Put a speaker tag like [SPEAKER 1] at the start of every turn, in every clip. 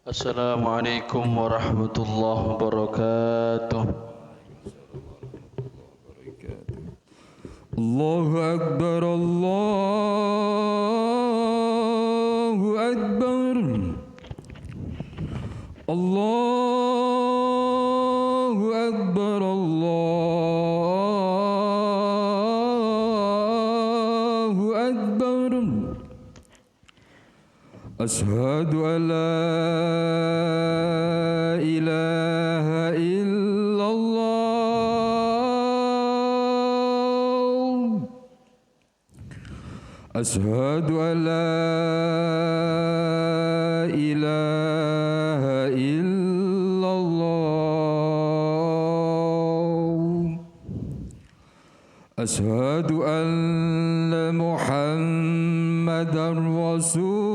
[SPEAKER 1] Assalamualaikum warahmatullahi wabarakatuh.
[SPEAKER 2] Allahu Akbar, Allahu Akbar, Allahu Akbar, Allahu Akbar. Ashhadu an la ilaha illallah. Ashhadu an la ilaha illallah. Ashhadu anna Muhammadan Rasulullah.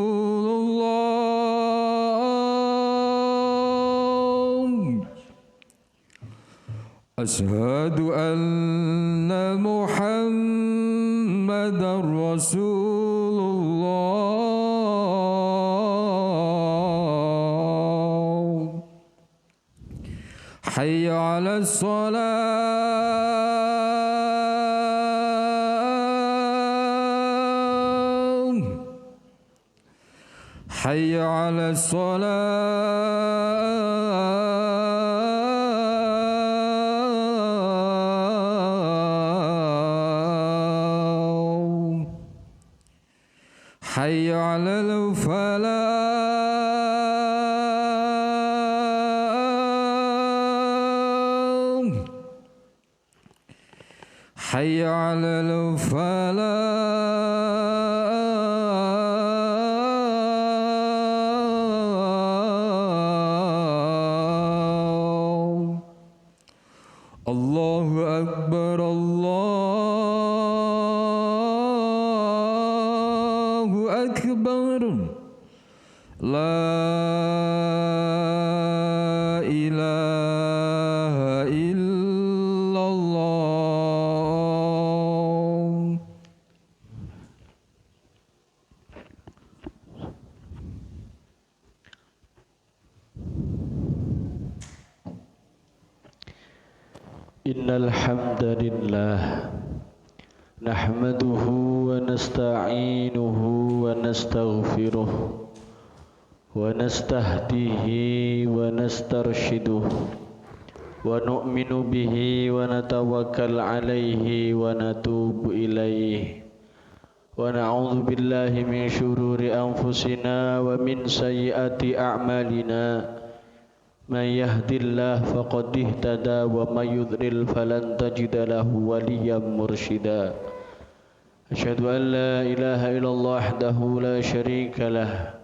[SPEAKER 2] Ashhadu anna Muhammadan Rasulullah. Hayya 'alas salam. Hayya 'alas salam. Hayya 'alal falah. Hayya 'alal falah. Allahu Akbar, Allahu Akbar. La ilaha illallah.
[SPEAKER 1] Innal hamdalillah nahmaduhu wa nasta'inuhu wa nastaghfiruh wa nastahdihi wa nastarshiduh wa nu'minu bihi wa natawakkal alayhi wa natubu ilayhi wa na'udzu billahi min shururi anfusina wa min sayyiati a'malina. Man yahdillah faqad ihtada wa may yudlil falan tajida lahu waliyyan mursyida. Asyhadu an la ilaha illallah wahdahu la syarika lah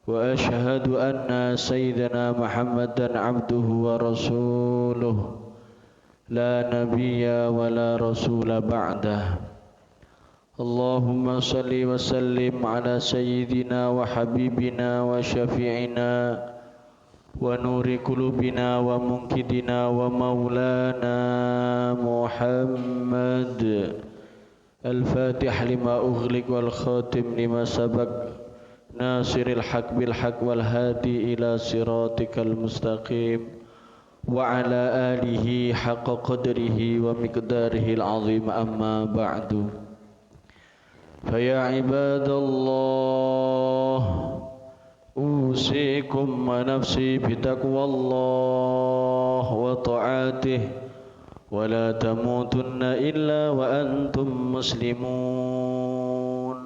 [SPEAKER 1] wa asyhadu anna sayyidana Muhammadan abduhu wa rasuluh la nabiyya wa la rasula ba'dah. Allahumma salli wa sallim ala sayyidina wa habibina wa syafi'ina wa nuri qulubina wa munkidina wa maulana Muhammad al-fatih lima ughliq wal khatim lima sabaq nasiril haq bil haq wal hadi ila siratikal mustaqim wa ala alihi haqqa qadrihi wa miqdarihi al-azim amma ba'du. Fa ya ibadallah أوصيكم ونفسي بتقوى الله وطاعته ولا تموتن إلا وأنتم مسلمون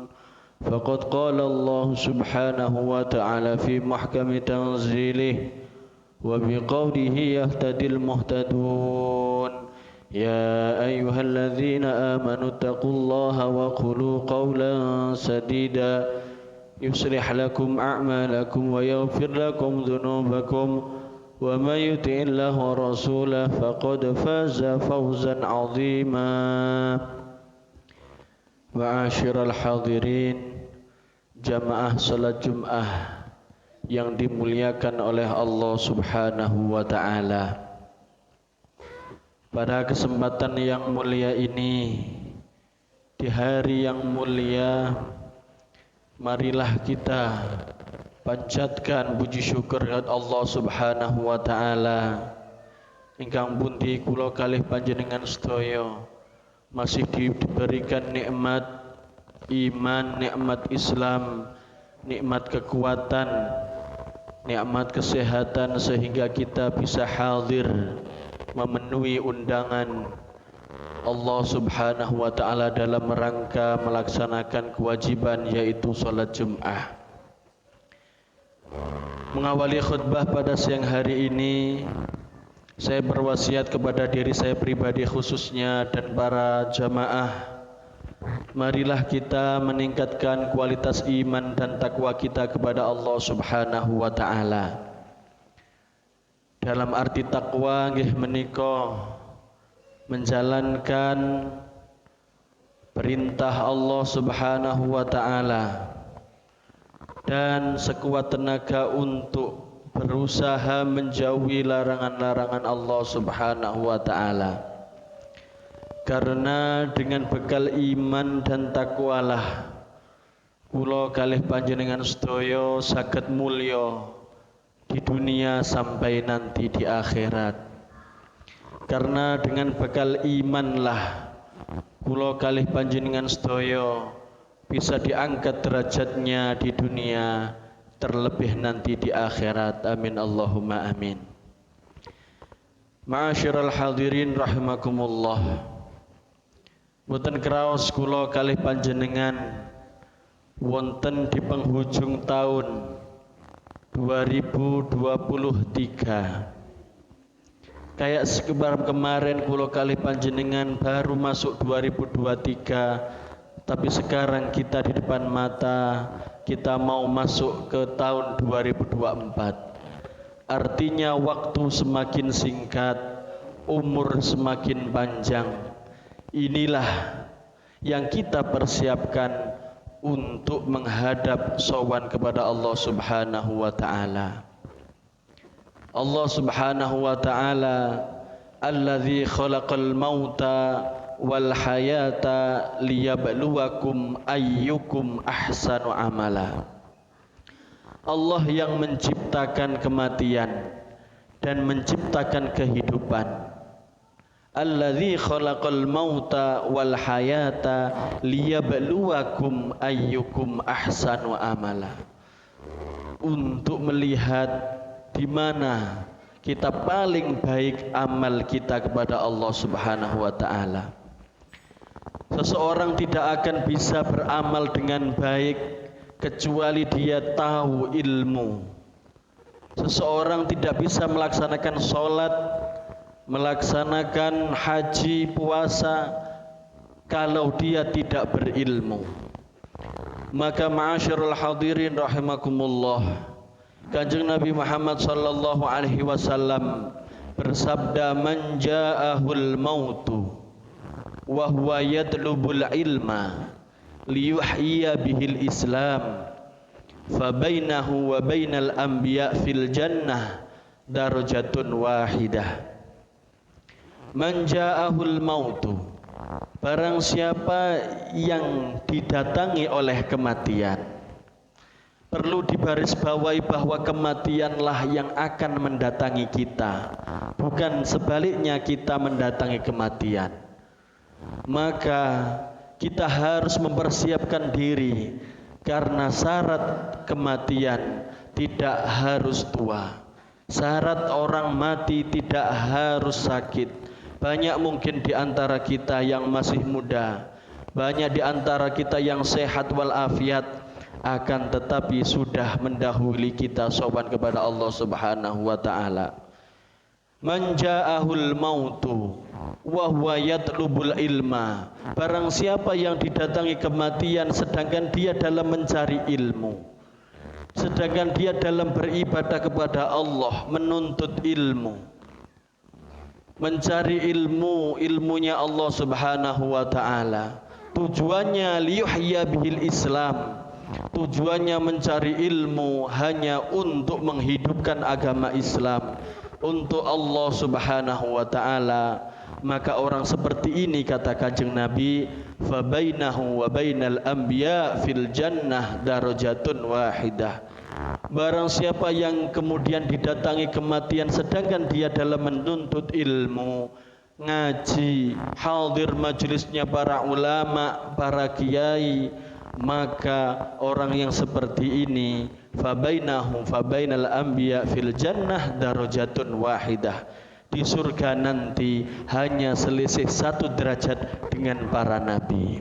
[SPEAKER 1] فقد قال الله سبحانه وتعالى في محكم تنزيله وبقوله يهتدي المهتدون يا أيها الذين آمنوا اتقوا الله وقولوا قولا سديدا يصلح لكم أعمالكم ويغفر لكم ذنوبكم ومن يطع الله ورسوله فقد فاز فوزا عظيما. Ma'asyiral hadirin, jamaah salat Jum'ah yang dimuliakan oleh Allah Subhanahu wa taala. Pada kesempatan yang mulia ini, di hari yang mulia, marilah kita panjatkan puji syukur kepada Allah Subhanahu wa taala ingkang pundi kula kalih panjenengan sedaya masih diberikan nikmat iman, nikmat Islam, nikmat kekuatan, nikmat kesehatan sehingga kita bisa hadir memenuhi undangan Allah Subhanahu wa taala dalam rangka melaksanakan kewajiban yaitu salat Jumat. Mengawali khutbah pada siang hari ini, saya berwasiat kepada diri saya pribadi khususnya dan para jamaah, marilah kita meningkatkan kualitas iman dan takwa kita kepada Allah Subhanahu wa taala. Dalam arti takwa nggih menika menjalankan perintah Allah Subhanahu wa taala dan sekuat tenaga untuk berusaha menjauhi larangan-larangan Allah Subhanahu wa taala. Karena dengan bekal iman dan takwalah kula kalih panjenengan sedaya saged mulya di dunia sampai nanti di akhirat. Karena dengan bekal imanlah kula kalih panjenengan sedaya bisa diangkat derajatnya di dunia, terlebih nanti di akhirat. Amin Allahumma amin. Ma'asyiral hadirin rahimakumullah. Boten kraos kula kalih panjenengan wonten di penghujung tahun 2023. Kayak kemarin kula kalih panjenengan baru masuk 2023. Tapi sekarang kita di depan mata kita mau masuk ke tahun 2024. Artinya waktu semakin singkat, umur semakin panjang. Inilah yang kita persiapkan untuk menghadap sowan kepada Allah Subhanahu wa taala. Allah Subhanahu wa taala alladzi khalaqal mauta wal hayata liyabluwakum ayyukum ahsanu amala. Allah yang menciptakan kematian dan menciptakan kehidupan. Alladzi khalaqal mauta wal hayata liyabluwakum ayyukum ahsanu amala. Untuk melihat di mana kita paling baik amal kita kepada Allah Subhanahu wa taala. Seseorang tidak akan bisa beramal dengan baik kecuali dia tahu ilmu. Seseorang tidak bisa melaksanakan sholat, melaksanakan haji, puasa kalau dia tidak berilmu. Maka ma'asyiral hadirin rahimakumullah, Kanjeng Nabi Muhammad sallallahu alaihi wasallam bersabda, man ja'ahul mautu wa huwa yatlubul ilma liyuhyiya bihil islam fa bainahu wa bainal anbiya fil jannah darajatun wahidah. Man ja'ahul mautu, barang siapa yang didatangi oleh kematian. Perlu dibarisbawahi bahwa kematianlah yang akan mendatangi kita, bukan sebaliknya kita mendatangi kematian. Maka kita harus mempersiapkan diri, karena syarat kematian tidak harus tua. Syarat orang mati tidak harus sakit. Banyak mungkin di antara kita yang masih muda, banyak di antara kita yang sehat walafiat, akan tetapi sudah mendahului kita sowan kepada Allah Subhanahu wa taala. Man ja'ahul mautu wa huwa yatlubul ilma, barang siapa yang didatangi kematian sedangkan dia dalam mencari ilmu, sedangkan dia dalam beribadah kepada Allah, menuntut ilmu, mencari ilmu, ilmunya Allah Subhanahu wa taala. Tujuannya liyuhya bihil Islam, tujuannya mencari ilmu hanya untuk menghidupkan agama Islam, untuk Allah Subhanahu wa taala. Maka orang seperti ini, kata Kanjeng Nabi, fabainahu wa bainal anbiya fil jannah darajatun wahidah. Barang siapa yang kemudian didatangi kematian sedangkan dia dalam menuntut ilmu, ngaji, hadir majelisnya para ulama, para kiai, maka orang yang seperti ini fabainal anbiya fil jannah darajatun wahidah. Di surga nanti hanya selisih 1 derajat dengan para nabi.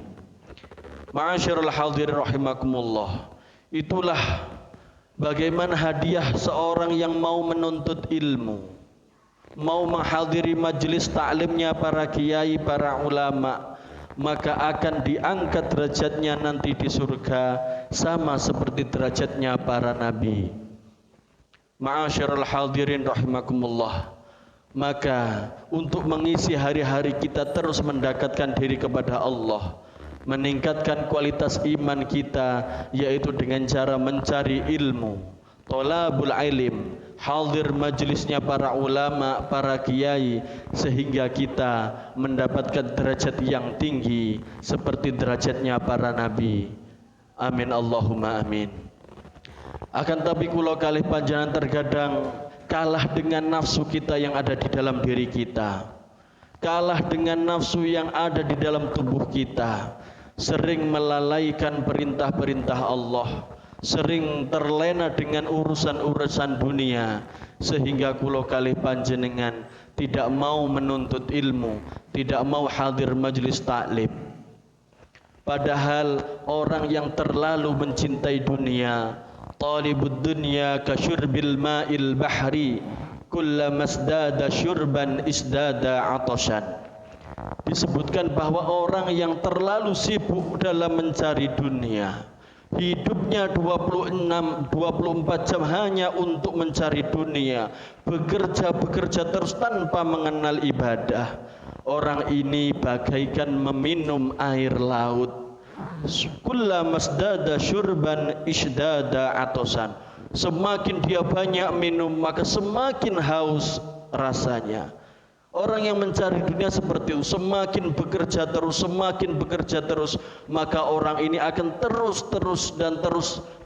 [SPEAKER 1] Ma'asyiral hadirin rahimakumullah. Itulah bagaimana hadiah seorang yang mau menuntut ilmu, mau menghadiri majelis taklimnya para kiai, para ulama, maka akan diangkat derajatnya nanti di surga sama seperti derajatnya para nabi. Ma'asyiral hadirin rahimakumullah. Maka untuk mengisi hari-hari kita terus mendekatkan diri kepada Allah, meningkatkan kualitas iman kita, yaitu dengan cara mencari ilmu, thalabul ilm, hadir majelisnya para ulama, para kiai, sehingga kita mendapatkan derajat yang tinggi seperti derajatnya para nabi. Amin Allahumma amin. Akan tapi kula kalih panjenengan terkadang kalah dengan nafsu kita yang ada di dalam diri kita, kalah dengan nafsu yang ada di dalam tubuh kita, sering melalaikan perintah-perintah Allah, sering terlena dengan urusan-urusan dunia, sehingga kula kalih panjenengan tidak mau menuntut ilmu, tidak mau hadir majelis taklim. Padahal orang yang terlalu mencintai dunia, talibud dunya kasyurbil ma'il bahri, kullama isdada syurban isdada atashan. Disebutkan bahwa orang yang terlalu sibuk dalam mencari dunia, hidupnya 24 jam hanya untuk mencari dunia, bekerja terus tanpa mengenal ibadah, orang ini bagaikan meminum air laut. Kullama isdada syurban isdada atasan. Semakin dia banyak minum, maka semakin haus rasanya. Orang yang mencari dunia seperti itu, semakin bekerja terus, maka orang ini akan terus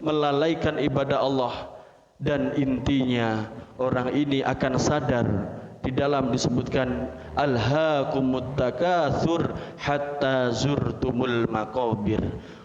[SPEAKER 1] melalaikan ibadah Allah. Dan intinya orang ini akan sadar, di dalam disebutkan alhaakumut takatsur hatta zurtumul maqabir.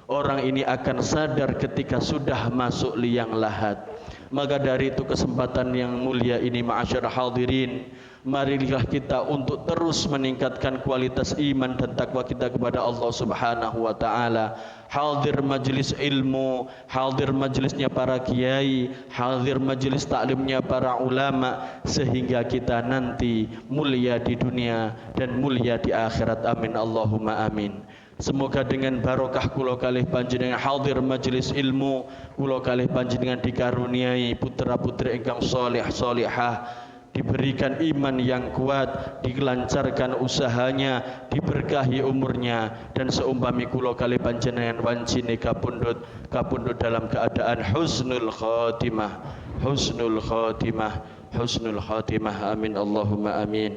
[SPEAKER 1] Orang ini akan sadar ketika sudah masuk liang lahat. Maka dari itu kesempatan yang mulia ini, ma'asyar hadirin, marilah kita untuk terus meningkatkan kualitas iman dan takwa kita kepada Allah Subhanahu wa taala. Hadir majelis ilmu, hadir majelisnya para kiai, hadir majelis taklimnya para ulama, sehingga kita nanti mulia di dunia dan mulia di akhirat. Amin Allahumma amin. Semoga dengan barokah kula kalih panjenengan hadir majelis ilmu, kula kalih panjenengan dikaruniai putra-putri ingkang saleh salihah, diberikan iman yang kuat, dilancarkan usahanya, diberkahi umurnya, dan seumpami kula kalih panjenengan wancine kapundhut dalam keadaan husnul khatimah. Amin Allahumma amin.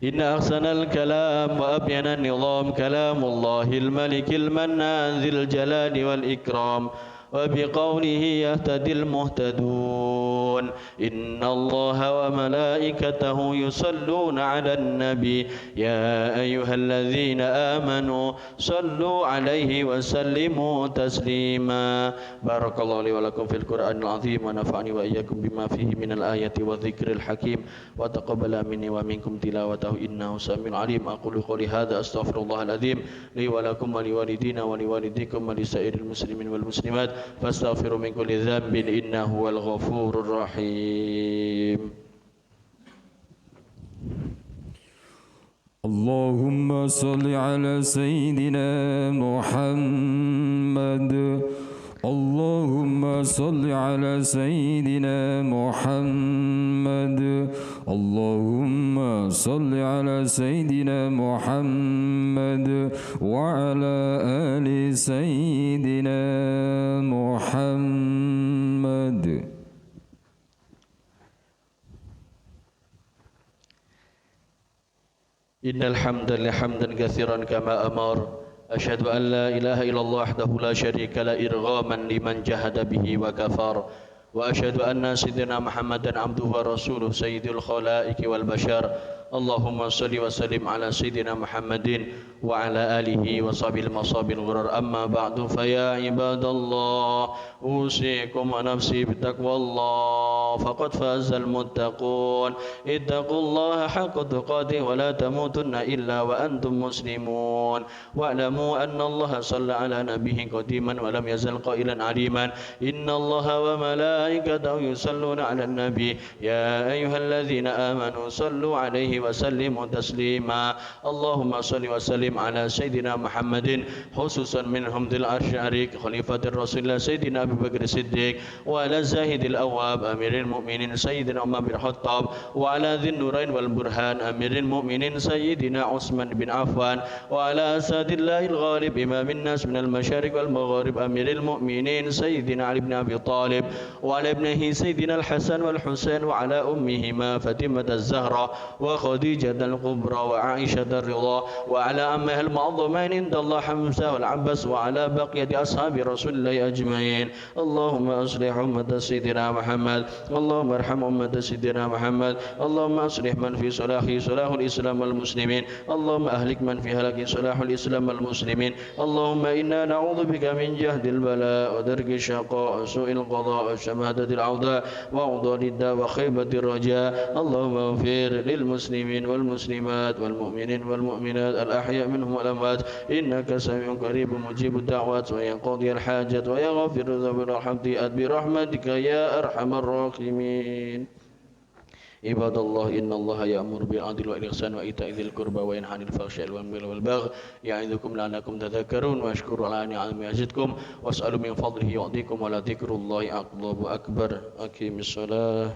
[SPEAKER 1] Inna ahsanal kalam wa abyana nizam kalamullahil malikil mannan dzil jalali wal ikram. وبقوله يهتدي المهتدون إن الله وملائكته يصلون على النبي يا أيها الذين آمنوا صلوا عليه وسلموا تسليما بارك الله لي ولكم في القرآن العظيم ونفعني وإياكم بما فيه من الآيات والذكر الحكيم وتقبل مني ومنكم تلاوته إنه سميع عليم أقول قولي هذا أستغفر الله العظيم لي ولكم ولوالدينا ولوالديكم ولسائر المسلمين والمسلمات فاستغفروا من كل ذنب إنه هو الغفور الرحيم.
[SPEAKER 2] اللهم صل على سيدنا محمد. اللهم صل على سيدنا محمد. اللهم صل على سيدنا محمد وعلى آل سيدنا محمد.
[SPEAKER 1] Innal hamdalillah hamdan katsiran kama amar أشهد أن لا إله إلا الله وحده لا شريك له إرغاما لمن جهد به وكفر وأشهد أن سيدنا محمدا عبده ورسوله سيد الخلائق والبشر اللهم صل وسلم على سيدنا محمد وعلى آله وصحبه المصاب الغرر أما بعد فيا عباد الله أوصيكم ونفسي بتقوى الله فقد فاز المتقون اتقوا الله حق تقاته ولا تموتن إلا وأنتم مسلمون واعلموا أن الله صلى على نبيه قديما ولم يزل قائلا عليما إن الله وملائكته يصلون على النبي يا أيها الذين آمنوا صلوا عليه وسلموا تسليما اللهم صل وسلم على سيدنا محمد خصوصا منهم ذي العرش العريق خليفة الرسول سيدنا أبي بكر الصديق وعلى الزاهد الأواب أمير المؤمنين سيدنا عمر بن الخطاب وعلى ذي النورين والبرهان أمير المؤمنين سيدنا عثمان بن عفان وعلى أسد الله الغالب إمام الناس من المشارق والمغارب أمير المؤمنين سيدنا علي بن أبي طالب وعلى ابنه سيدنا الحسن والحسين وعلى أمهما فاطمة الزهراء وخديجة الكبرى وعائشة الرضا وعلى أمها المعظمين عند الله حمزة والعباس وعلى بقية أصحاب رسول الله أجمعين اللهم أصلح أمة سيدنا محمد اللهم ارحم أمة سيدنا محمد اللهم أصلح من في صلاحه صلاح الإسلام والمسلمين اللهم أهلك من في هلاك صلاح الإسلام والمسلمين اللهم إنا نعوذ بك من جهد البلاء ودرك الشقاء وسوء القضاء وشماتة الأعداء وعضال الداء وخيبة الرجاء اللهم اغفر للمسلمين والمسلمات والمؤمنين والمؤمنات الأحياء منهم والأموات إنك سميع قريب مجيب الدعوات ويقضي الحاجات ويغفر الذنوب والخطيئات برحمتك يا أرحم الراحمين عباد الله إن الله يأمر بالعدل والإحسان وإيتاء ذي القربى وينهى عن الفحشاء والمنكر والبغي يعظكم لعلكم تذكرون واشكروا على نعمه يزدكم واسألوا من فضله يعطيكم ولذكر الله أكبر أقيم الصلاة